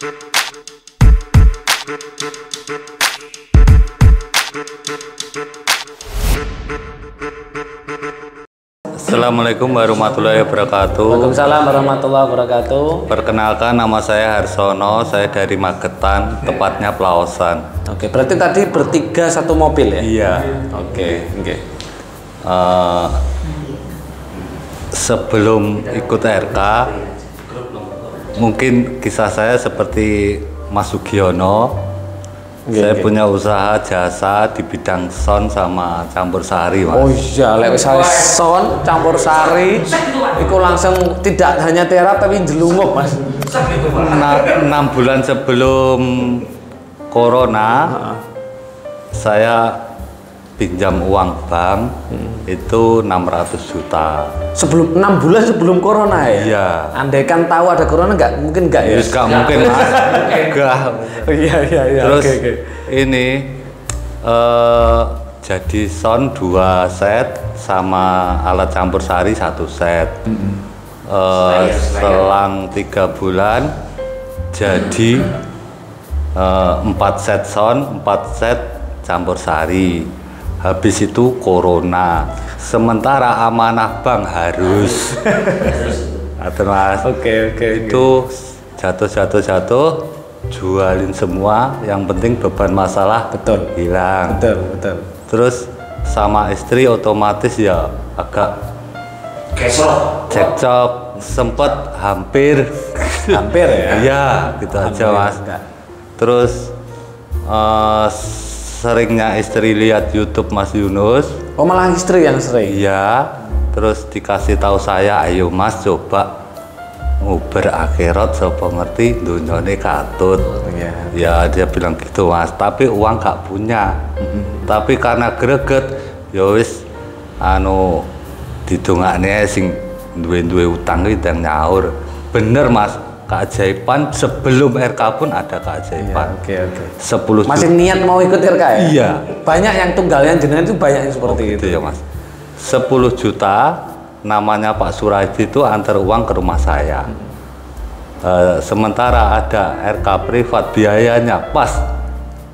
Assalamualaikum warahmatullahi wabarakatuh. Waalaikumsalam warahmatullahi wabarakatuh. Perkenalkan, nama saya Harsono, saya dari Magetan, tepatnya Plaosan. Oke, berarti tadi bertiga satu mobil ya? Iya. Oke. Sebelum ikut RK, mungkin kisah saya seperti Mas Sugiono. Saya punya usaha jasa di bidang sound sama campur sari, Mas. Oh iya, lek wis sound campur sari iku langsung tidak hanya terap tapi jelungkup, Mas. 6 bulan sebelum corona, saya pinjam uang bank itu 600 juta. Sebelum 6 bulan sebelum corona ya? Iya. Andai kan tahu ada corona mungkin enggak ya? Nggak mungkin, Mas. Enggak. Iya. Terus Oke. ini jadi sound 2 set sama alat campur sari 1 set. Selang 3 bulan jadi 4 set sound, 4 set campur sari. Habis itu corona. Sementara amanah bank harus. Mas. Oke. Itu jatuh, jualin semua. Yang penting beban masalah hilang. Betul. Terus sama istri otomatis ya agak cekcok, sempet hampir ya? Iya, gitu aja, Mas. Terus seringnya istri lihat YouTube Mas Yunus. Oh, malah istri yang sering? Iya. Terus dikasih tahu saya, ayo Mas coba nguber akhirat, sapa ngerti dunyane katut. Ya dia bilang gitu, Mas. Tapi uang gak punya. Tapi karena greget, ya wis didongakne sing duwe utang iki ndang nyaur. Bener, Mas. Keajaiban sebelum RK pun ada keajaiban. Oke. 10 masih niat mau ikut RK ya? Iya. Banyak yang tunggalnya jenengan itu banyak yang seperti itu ya, Mas. 10 juta namanya Pak Suraidi itu antar uang ke rumah saya. Sementara ada RK privat biayanya pas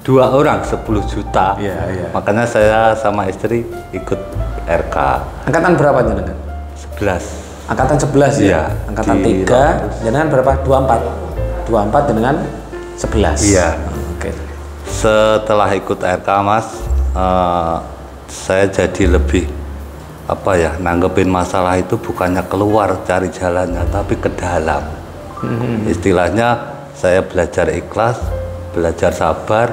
2 orang 10 juta. Iya. Makanya saya sama istri ikut RK. Angkatan berapa jenengan? 11. Angkatan 11 ya? Iya, Angkatan 3, jenengan berapa? 24 jenengan 11? Iya. Oke. Setelah ikut RK, Mas, saya jadi lebih nanggepin masalah itu bukannya keluar cari jalannya, tapi ke dalam. Istilahnya saya belajar ikhlas, belajar sabar,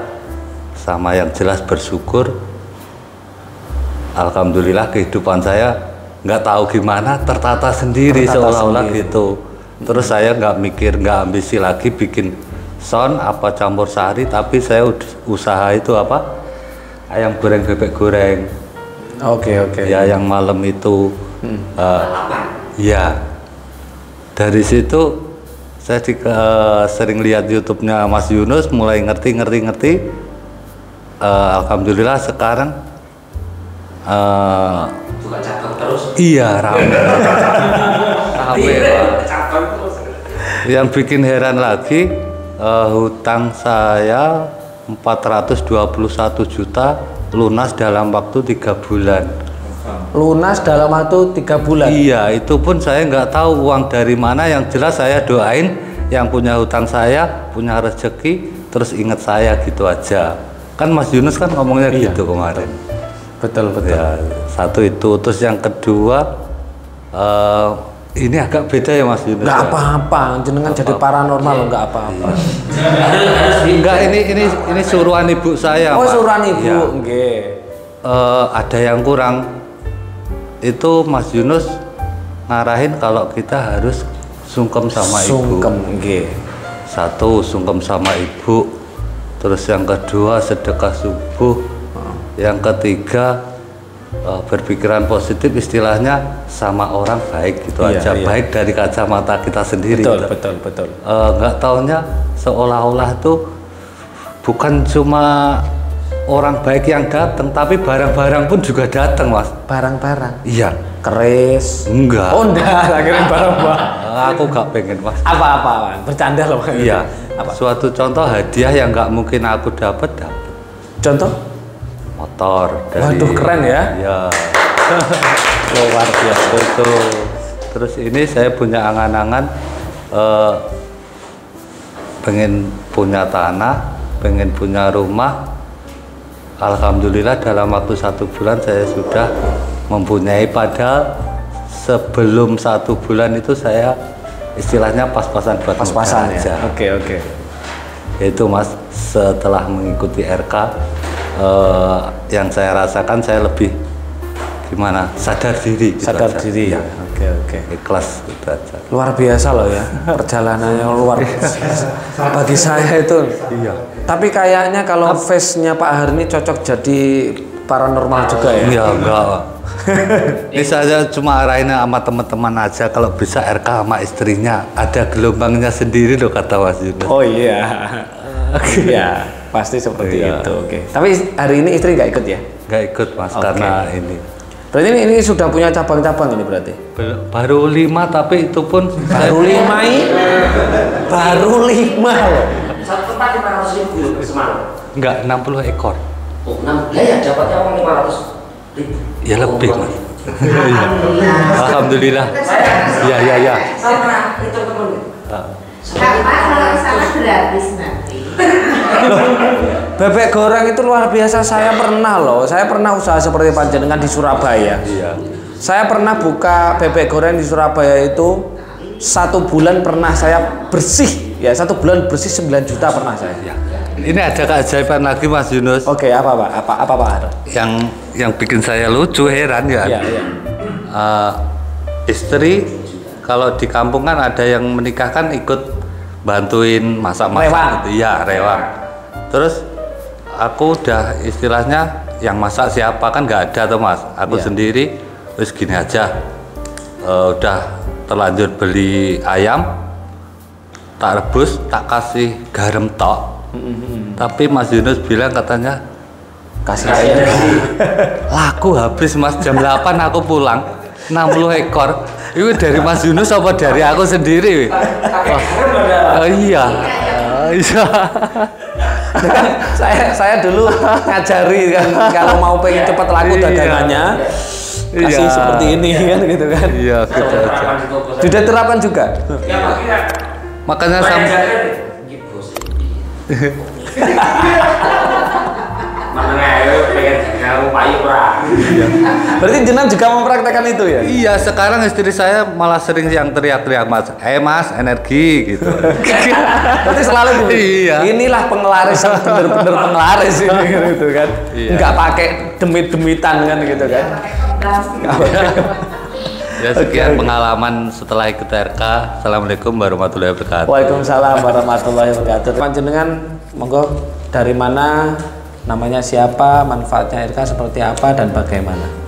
sama yang jelas bersyukur. Alhamdulillah kehidupan saya nggak tahu gimana tertata sendiri seolah-olah gitu. Terus saya nggak ambisi lagi bikin sound apa campur sari, tapi saya usaha itu ayam goreng, bebek goreng. Oke. Ya yang malam itu. Ya dari situ saya sering lihat YouTube-nya Mas Yunus, mulai ngerti. Alhamdulillah sekarang buka cabang terus. Iya, rame. Yang bikin heran lagi, hutang saya 421 juta lunas dalam waktu 3 bulan. Lunas dalam waktu 3 bulan? Iya, itu pun saya nggak tahu uang dari mana. Yang jelas saya doain yang punya hutang saya punya rezeki, terus ingat saya gitu aja. Kan Mas Yunus kan ngomongnya gitu kemarin. Betul. Ya, satu itu. Terus yang kedua, ini agak beda ya Mas Yunus. Nggak apa-apa, jenengan jadi paranormal nggak apa-apa. Enggak, ini suruhan ibu saya. Oh, Pak. suruhan ibu, Ya. nggih. Ada yang kurang. Itu Mas Yunus ngarahin kalau kita harus sungkem sama ibu. Sungkem, nggih. Satu, sungkem sama ibu. Terus yang kedua, sedekah subuh. Yang ketiga, berpikiran positif, istilahnya sama orang baik gitu aja. Baik dari kacamata kita sendiri. Betul. Nggak taunya seolah-olah tuh bukan cuma orang baik yang datang, tapi barang-barang pun juga datang, Mas. Barang-barang? Iya. Keris? Enggak. Oh enggak, akhirnya barang-barang. Aku nggak pengen, Mas. Apa-apa, bercanda loh. Iya. Apa? Suatu contoh hadiah yang nggak mungkin aku dapat. Contoh? Motor dari. Waduh, keren ya. Iya. Luar biasa. Itu. Terus ini saya punya angan-angan pengen punya tanah, pengen punya rumah. Alhamdulillah dalam waktu 1 bulan saya sudah mempunyai, padahal sebelum 1 bulan itu saya istilahnya pas-pasan buat pas-pasan aja. Ya. Oke. Itu Mas, setelah mengikuti RK yang saya rasakan saya lebih gimana, sadar diri gitu sadar aja. diri ya. Oke. Ikhlas gitu aja. Luar biasa loh ya, perjalanannya luar biasa. Bagi saya itu. Iya. Tapi kayaknya kalau face-nya Pak Har ini cocok jadi paranormal juga ya. Iya, enggak. Ini saya cuma arahin sama teman-teman aja, kalau bisa RK sama istrinya ada gelombangnya sendiri loh, kata Mas Yunus. Oh iya. Iya, pasti seperti itu. Oke. Tapi hari ini istri nggak ikut ya? Nggak ikut, Mas, karena ini. Berarti ini sudah punya cabang-cabang ini berarti? Baru 5, tapi itu pun baru 5 ini? Baru 5 loh. Satu tempat 500.000 semalam. Enggak, 60 ekor. Oh, 6 ya dapatnya uang 500.000. Ya lebih, Mas. Alhamdulillah. Alhamdulillah. Iya. Saya pernah itu temen. Kapan kalau kesana gratis nanti. Bebek goreng itu luar biasa. Saya pernah loh. Saya pernah usaha seperti panjenengan di Surabaya. Iya. Saya pernah buka bebek goreng di Surabaya itu 1 bulan pernah saya bersih. Ya 1 bulan bersih 9 juta pernah saya. Ya. Ini ada keajaiban lagi, Mas Yunus. Oke, apa Pak? Apa Pak Har? Yang bikin saya lucu, heran ya. Iya. Istri kalau di kampung kan ada yang menikahkan ikut bantuin masak-masak Rewang. gitu. Iya, rewang. Terus aku udah istilahnya yang masak siapa kan nggak ada tuh, Mas. Aku Iya. sendiri. Terus gini aja. Udah terlanjur beli ayam, tak rebus, tak kasih garam tok. Tapi Mas Yunus bilang katanya Kasih aja. laku habis, Mas. Jam 8 aku pulang 60 ekor. Itu dari Mas Yunus apa dari aku sendiri? Oh iya. Iya. saya dulu ngajari kan kalau mau pengen cepat laku dagangannya kasih seperti ini kan gitu kan. Iya, gitu aja. Sudah terapkan juga. Makanya sampai Berarti jenengan juga mempraktekkan itu ya? iya, sekarang istri saya malah sering yang teriak-teriak, Mas. Mas, energi gitu. Berarti selalu gitu. Iya. Inilah penglaris yang bener-bener penglaris ini gitu kan. Iya. Enggak pakai demit-demitan kan gitu kan. Ya, sekian pengalaman setelah ikut RK. Assalamualaikum warahmatullahi wabarakatuh. Waalaikumsalam warahmatullahi wabarakatuh. Panjenengan monggo dari mana, namanya siapa, manfaatnya RK seperti apa dan bagaimana?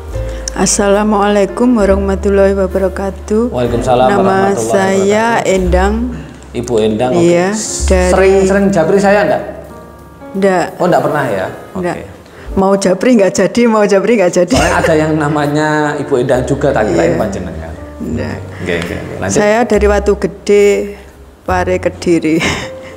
Assalamualaikum warahmatullahi wabarakatuh. Waalaikumsalam Nama warahmatullahi saya Endang. Ibu Endang. Iya, dari- Sering japri saya enggak? Nggak, Oh, enggak pernah ya? nggak. Mau japri nggak jadi, mau japri nggak jadi. Soalnya ada yang namanya Ibu Endang juga, tak kirain panjenengan. Nggak. Oke. Lanjut. Saya dari Watu Gede, Pare Kediri.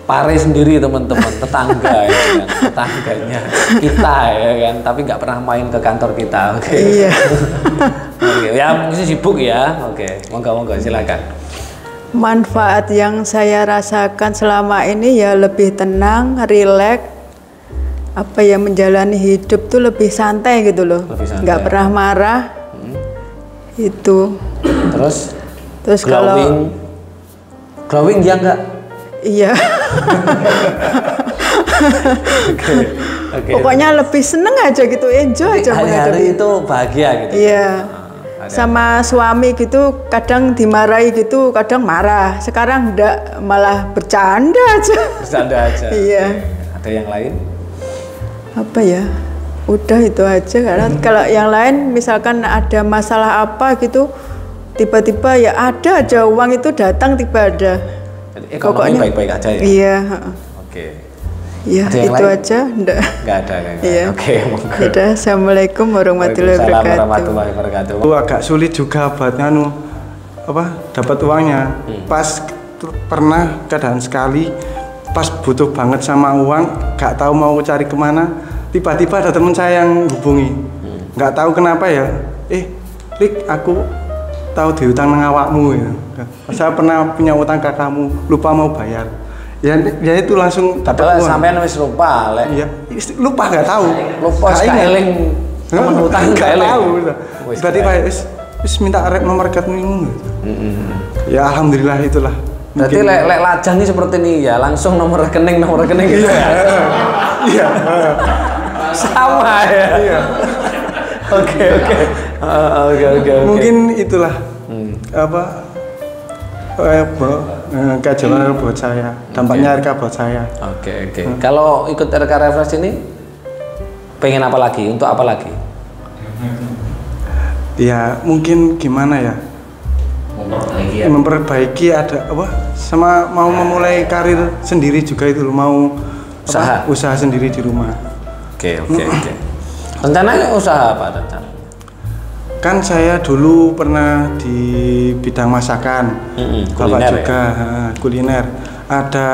Pare sendiri teman-teman, tetangga ya kan, tetangganya kita ya kan, tapi nggak pernah main ke kantor kita. Oke. Iya. Oke, ya mungkin sibuk ya. Oke, monggo silakan. Manfaat yang saya rasakan selama ini ya lebih tenang, rileks, apa ya, menjalani hidup tuh lebih santai gitu loh. Lebih santai. Nggak pernah marah. Itu. Terus kalau glowing ya enggak? iya. Oke. Pokoknya lebih seneng aja gitu, enjoy aja menghadapi Hari-hari itu bahagia gitu. Iya. Sama suami gitu kadang dimarahi gitu, kadang marah. Sekarang enggak, malah bercanda aja. Bercanda aja. Iya. Ada yang lain? Apa ya? Udah itu aja, karena kalau yang lain misalkan ada masalah apa gitu, tiba-tiba ya ada aja uang itu datang tiba ada. Jadi ekonomi baik-baik aja ya? Iya. Oke. Ya, Ada yang itu lain? aja. Enggak. Nggak ada kan? Iya. Oke, monggo. Udah, Assalamualaikum warahmatullahi Waalaikumsalam wabarakatuh. warahmatullahi wabarakatuh. Itu agak sulit juga buat dapat uangnya. Pas pernah keadaan sekali pas butuh banget sama uang, gak tahu mau cari kemana, tiba-tiba ada teman saya yang hubungi. Gak tahu kenapa ya, Rik, aku tahu diutang nang awakmu ya. Saya pernah punya utang ke kamu, lupa mau bayar. Ya itu langsung dapat Padahal uang. sampean wis lupa, Lek. Iya, lupa gak tahu. Lupa Gak sekali ingat. eling temen utang Gak gak eling. tahu. Wis Tiba-tiba wis minta nomor rekeningmu. Ya alhamdulillah itulah. Berarti Mungkin- lek lajang ini seperti ini ya, langsung nomor rekening gitu ya. Iya. Sama ya. Iya. Oke. Mungkin itulah keajaiban buat saya, dampaknya RK buat saya. Oke. Kalau ikut RK Refresh ini pengen apa lagi? Untuk apa lagi? Ya mungkin gimana ya, Memperbaiki ya. memperbaiki ada sama mau memulai karir sendiri juga itu loh, mau usaha sendiri di rumah. Oke. Rencananya usaha apa rencana? Kan saya dulu pernah di bidang masakan, Bapak kuliner juga kuliner. Ada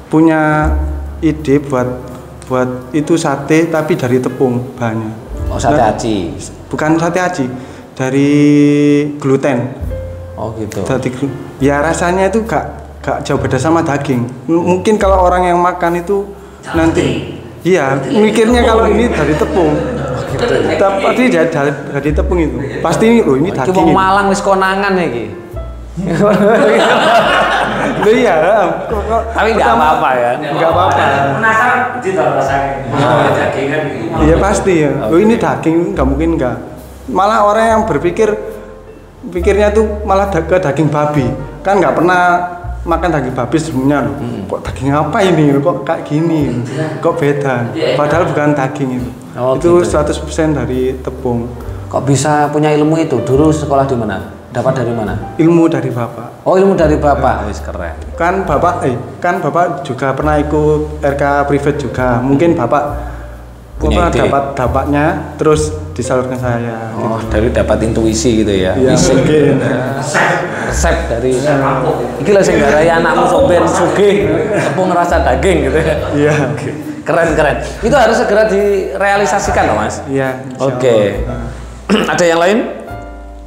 punya ide buat itu sate tapi dari tepung bahannya. Oh, sate aci. Bukan sate aci, dari gluten. Oh gitu. Ya rasanya itu gak jauh beda sama daging. Mungkin kalau orang yang makan itu nanti, iya mikirnya kalau ini dari tepung. Tapi dari tepung itu pasti ini Iki daging. wong ini. Malang wis konangan iki. Loh iya. Tapi nggak apa-apa ya. Nggak apa-apa. Penasaran itu tahu rasanya. Daging kan. Iya pasti ya. Loh ini daging nggak mungkin nggak. Malah orang yang pikirnya tuh malah ke daging babi. Kan nggak pernah makan daging babi sebelumnya loh. Kok daging apa ini? Kok kayak gini? Kok beda? Padahal bukan daging itu. Oh, Itu gitu. 100% dari tepung. Kok bisa punya ilmu itu? Dulu sekolah di mana? Dapat dari mana? Ilmu dari bapak. Oh, ilmu dari bapak. Wis keren. Kan bapak juga pernah ikut RK privat juga. Mungkin bapak Punya ide. dapat dapatnya terus disalurkan saya. Oh, dari dapat intuisi gitu ya. Iya Isi. mungkin. Resep dari iki lho sing garai anakmu soben sugih tepung rasa daging gitu ya. Iya. Keren. Itu harus segera direalisasikan loh, Mas. Iya. insya Oke. Allah. Ada yang lain?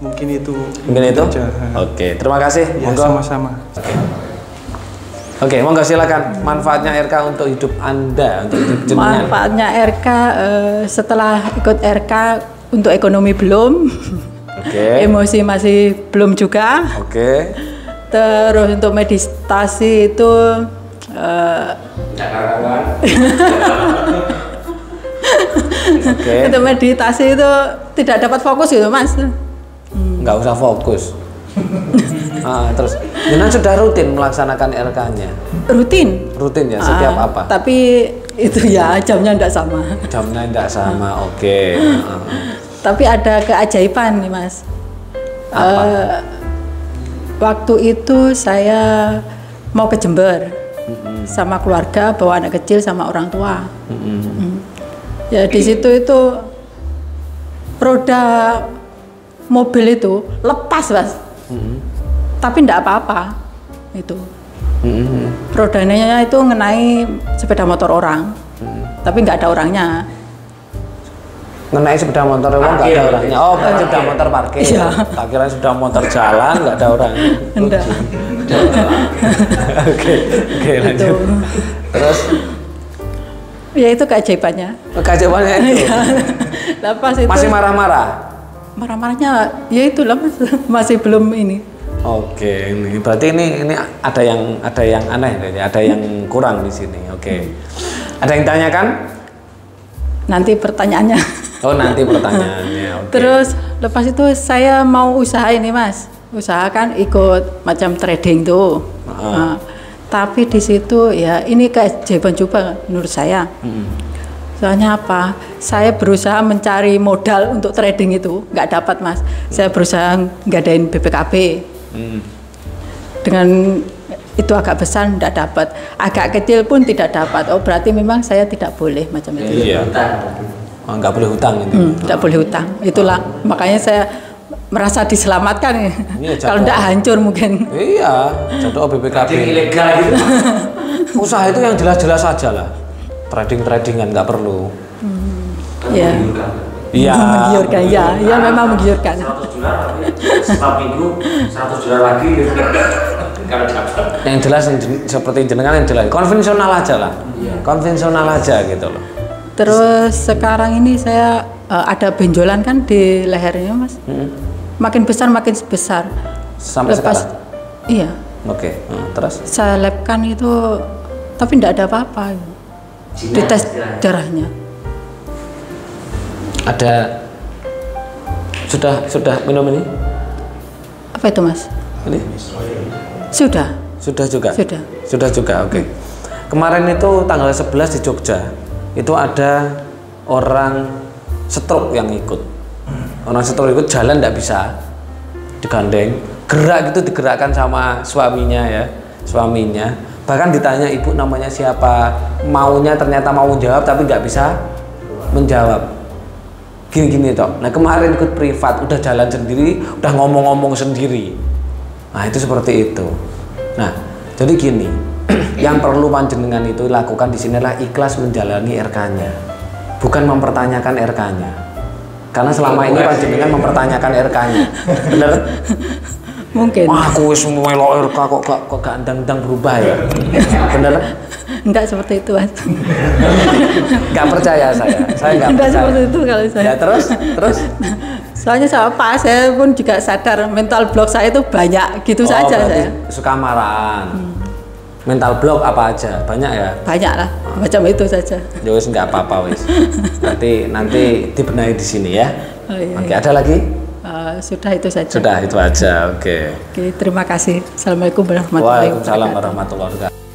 Mungkin itu. Mungkin itu? aja. Oke, terima kasih. Ya, Monggo. sama-sama. Oke, monggo silakan manfaatnya RK untuk hidup Anda, untuk hidup jenengan. Manfaatnya RK setelah ikut RK untuk ekonomi belum, Oke. emosi masih belum juga. Oke. Terus untuk meditasi itu Oke. untuk meditasi itu tidak dapat fokus gitu Mas. Nggak usah fokus. Terus, jenengan sudah rutin melaksanakan RK-nya? Rutin ya, setiap apa? Tapi itu ya jamnya tidak sama. Jamnya tidak sama, oke. Tapi ada keajaiban nih Mas. Apa? Waktu itu saya mau ke Jember sama keluarga, bawa anak kecil sama orang tua. Ya di situ itu roda mobil itu lepas Mas. Tapi tidak apa-apa itu. Rodanya itu ngenai sepeda motor orang, tapi nggak ada orangnya. Ngenai sepeda motor uang nggak ada orangnya. Oh, berarti sepeda motor parkir. Iya. Tak kira sepeda motor jalan nggak ada orang. Enggak. Oke, lanjut. Terus Ya itu keajaibannya. keajaibannya itu Lepas itu masih marah-marah. marah-marahnya ya itulah Mas, masih belum ini. Oke, ini berarti ini ada yang aneh, ada yang kurang di sini. Oke. Ada yang tanyakan? Nanti pertanyaannya. Oh, nanti pertanyaannya. Oke. Terus lepas itu saya mau usaha ini Mas, usahakan ikut macam trading tuh. Nah, tapi di situ ya ini keajaiban juga menurut saya. Soalnya apa? Saya berusaha mencari modal untuk trading itu, nggak dapat Mas. Saya berusaha ngadain BPKB. Dengan itu agak besar tidak dapat, agak kecil pun tidak dapat. Oh berarti memang saya tidak boleh macam itu. Iya. Oh, nggak boleh hutang itu. Tidak boleh hutang. Itulah makanya saya merasa diselamatkan. Iya, kalau tidak hancur mungkin. Iya, contoh BPKB. Ilegal gitu. Usaha itu yang jelas-jelas saja lah. Trading-tradingan nggak perlu. Iya. Iya. Menggiurkan, ya memang menggiurkan. 100 dolar, setiap minggu 100 dolar lagi. Kalau dapat. Yang jelas seperti jenengan yang jelas. Konvensional aja lah. Konvensional aja gitu loh. Terus sekarang ini saya ada benjolan kan di lehernya mas. Makin besar makin besar. Sampai sekarang? Iya. Oke. Terus? Saya labkan itu, tapi tidak ada apa-apa. Dites darahnya. Ada sudah minum ini? Apa itu mas? Ini? Sudah juga. Sudah juga. Oke. Kemarin itu tanggal 11 di Jogja itu ada orang stroke yang ikut. Orang stroke ikut jalan tidak bisa, digandeng, gerak gitu digerakkan sama suaminya ya, suaminya. Bahkan ditanya ibu namanya siapa, maunya ternyata mau jawab tapi nggak bisa menjawab. Gini-gini toh. Nah kemarin ikut privat, udah jalan sendiri, udah ngomong-ngomong sendiri. Nah itu seperti itu. Nah jadi gini, yang perlu panjenengan itu lakukan di sinilah ikhlas menjalani RK-nya, bukan mempertanyakan RK-nya. Karena selama ini panjenengan mempertanyakan RK-nya, bener? Mungkin. Wah aku wis melok RK kok gak ndang-ndang berubah ya, bener? Enggak seperti itu mas. Gak percaya saya nggak percaya. Enggak seperti itu kalau saya. Ya terus. Soalnya saya pun juga sadar mental block saya itu banyak gitu saja saya. Suka marahan. Mental block apa aja? Banyak ya? Banyak lah, macam itu saja. Ya wis nggak apa-apa wis. Nanti dibenahi di sini ya. Oh, iya, Oke, ada lagi? Sudah itu saja. Sudah itu aja. Oke. Oke, terima kasih. Assalamualaikum warahmatullahi wabarakatuh. Waalaikumsalam warahmatullahi wabarakatuh.